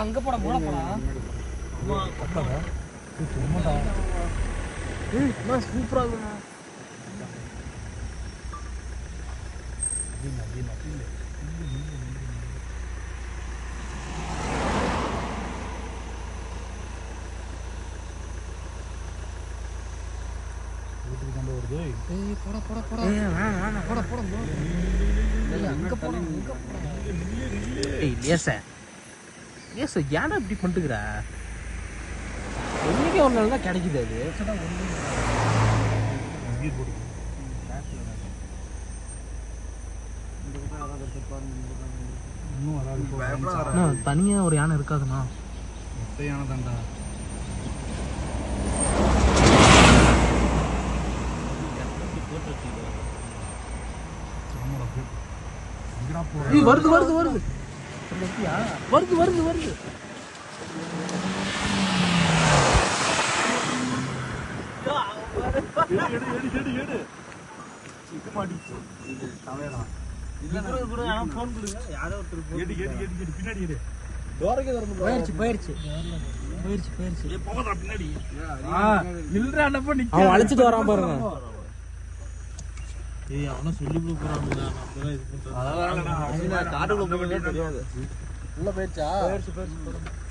அங்க போட மூட போடா. சூப்பரா இருக்குண்ணா. ஏன்னா இப்படி பண்ணிட்டுக்கிற என்னைக்கு ஒரு நாள் தான் கிடைக்குது அது. தனியா ஒரு யானை இருக்காதுண்ணா. யானை தான்டா. வருது வருது வருது வருது வருது வருது. அழைச்சிட்டு வரான் பாருங்க. அவனை சொல்லி கொடுக்குறாங்க. உள்ள போயிடுச்சா? போயிடுச்சு.